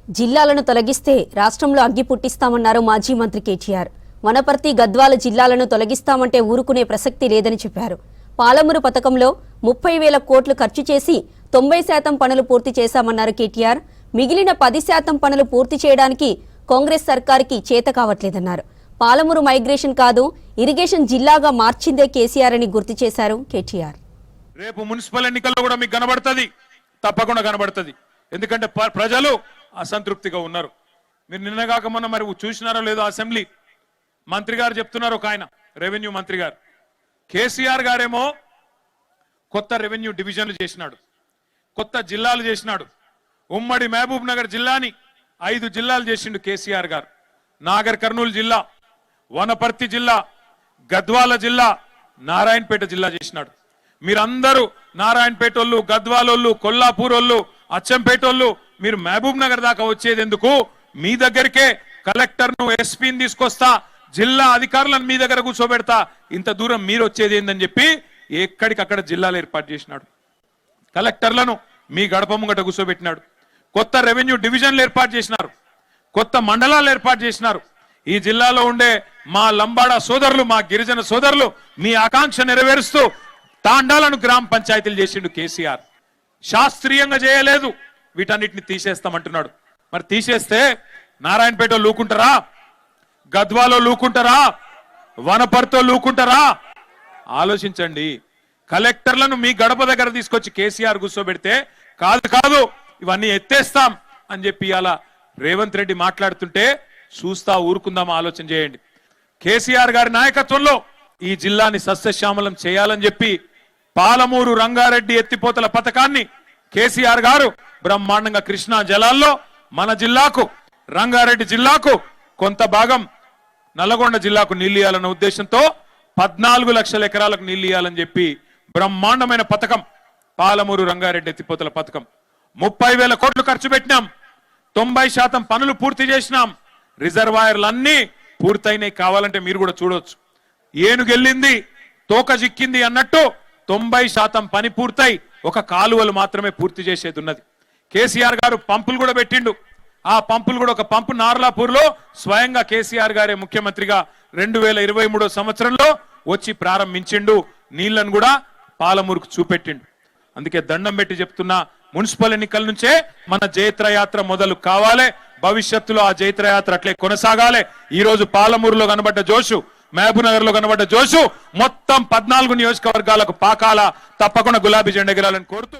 జిల్లాలను తొలగిస్తే రాష్ట్రంలో అగ్గి పుట్టిస్తామన్నారు మాజీ మంత్రి కేటీఆర్. వనపర్తి, గద్వాల జిల్లాలను తొలగిస్తామంటే ఊరుకునే ప్రసక్తి లేదని చెప్పారు. పాలమూరు పథకంలో 30,000 కోట్లు ఖర్చు చేసి 90% పనులు పూర్తి చేశామన్నారు కేటీఆర్. మిగిలిన 10% పనులు పూర్తి చేయడానికి కాంగ్రెస్ సర్కార్కి చేత కావట్లేదన్నారు. పాలమూరు మైగ్రేషన్ కాదు, ఇరిగేషన్ జిల్లాగా మార్చిందే కేసీఆర్ అని గుర్తు చేశారు కేటీఆర్. రేపు మున్సిపల్ ఎన్నికల్లో కూడా మీకు కనబడుతుంది, తప్పకుండా కనబడుతుంది. ఎందుకంటే ప్రజలు అసంతృప్తిగా ఉన్నారు. మీరు నిన్నగాక మొన్న మరి చూసినారో లేదో, అసెంబ్లీ మంత్రి గారు చెప్తున్నారు, ఒక ఆయన రెవెన్యూ మంత్రి గారు, కేసీఆర్ గారేమో కొత్త రెవెన్యూ డివిజన్లు చేసినాడు, కొత్త జిల్లాలు చేసినాడు. ఉమ్మడి మహబూబ్ నగర్ జిల్లాని 5 జిల్లాలు చేసిండు కేసీఆర్ గారు. నాగర్ కర్నూలు జిల్లా, వనపర్తి జిల్లా, గద్వాల జిల్లా, నారాయణపేట జిల్లా చేసినాడు. మీరందరూ నారాయణపేట వాళ్ళు, గద్వాలోళ్ళు, కొల్లాపూర్ వాళ్ళు, అచ్చంపేటోళ్ళు మీరు మహబూబ్ నగర్ దాకా వచ్చేది ఎందుకు? మీ దగ్గరికే కలెక్టర్ను, ఎస్పీని తీసుకొస్తా, జిల్లా అధికారులను మీ దగ్గర కూర్చోబెడతా, ఇంత దూరం మీరు వచ్చేది ఏందని చెప్పి ఎక్కడికక్కడ జిల్లాలు ఏర్పాటు చేసినాడు. కలెక్టర్లను మీ గడప ముంగట కూర్చోబెట్టినాడు. కొత్త రెవెన్యూ డివిజన్లు ఏర్పాటు చేసినారు, కొత్త మండలాలు ఏర్పాటు చేసినారు. ఈ జిల్లాలో ఉండే మా లంబాడా సోదరులు, మా గిరిజన సోదరులు మీ ఆకాంక్ష నెరవేరుస్తూ తాండాలను గ్రామ పంచాయతీలు చేసిండు కేసీఆర్. శాస్త్రీయంగా చేయలేదు, వీటన్నిటిని తీసేస్తామంటున్నాడు. మరి తీసేస్తే నారాయణపేట లూకుంటారా? గద్వాలో లూకుంటారా? వనపర్తితో లూకుంటారా? ఆలోచించండి. కలెక్టర్లను మీ గడప దగ్గర తీసుకొచ్చి కేసీఆర్ కూర్చోబెడితే కాదు కాదు ఇవన్నీ ఎత్తేస్తాం అని చెప్పి అలా రేవంత్ రెడ్డి మాట్లాడుతుంటే చూస్తా ఊరుకుందాం. ఆలోచన చేయండి. కేసీఆర్ గారి నాయకత్వంలో ఈ జిల్లాని సస్యశ్యామలం చేయాలని చెప్పి పాలమూరు రంగారెడ్డి ఎత్తిపోతల పథకాన్ని కేసీఆర్ గారు బ్రహ్మాండంగా కృష్ణా జలాల్లో మన జిల్లాకు, రంగారెడ్డి జిల్లాకు, కొంత భాగం నల్గొండ జిల్లాకు నీళ్లు ఇవ్వాలన్న ఉద్దేశంతో 14 లక్షల ఎకరాలకు నీళ్లు ఇవ్వాలని చెప్పి బ్రహ్మాండమైన పథకం పాలమూరు రంగారెడ్డి ఎత్తిపోతల పథకం. 30,000 కోట్లు ఖర్చు పెట్టినాం, 90% పనులు పూర్తి చేసినాం. రిజర్వాయర్లు అన్నీ పూర్తయినాయి. కావాలంటే మీరు కూడా చూడొచ్చు. ఏనుగెళ్ళింది తోక చిక్కింది అన్నట్టు 90% పని పూర్తయి ఒక కాలువలు మాత్రమే పూర్తి చేసేది ఉన్నది. కేసీఆర్ గారు పంపులు కూడా పెట్టిండు. ఆ పంపులు కూడా, ఒక పంపు నార్లాపూర్లో స్వయంగా కేసీఆర్ గారే ముఖ్యమంత్రిగా 2023 సంవత్సరంలో వచ్చి ప్రారంభించిండు. నీళ్లను కూడా పాలమూరుకు చూపెట్టిండు. అందుకే దండం పెట్టి చెప్తున్నా, మున్సిపల్ ఎన్నికల నుంచే మన జైత్రయాత్ర మొదలు కావాలి. భవిష్యత్తులో ఆ జైత్రయాత్ర అట్లే కొనసాగాలి. ఈ రోజు పాలమూరులో కనబడ్డ జోషు, మహబూబ్ నగర్ లో కనబడ్డ జోషు మొత్తం 14 నియోజకవర్గాలకు పాకాల. తప్పకుండా గులాబీ జెండా ఎగరాలని కోరుతూ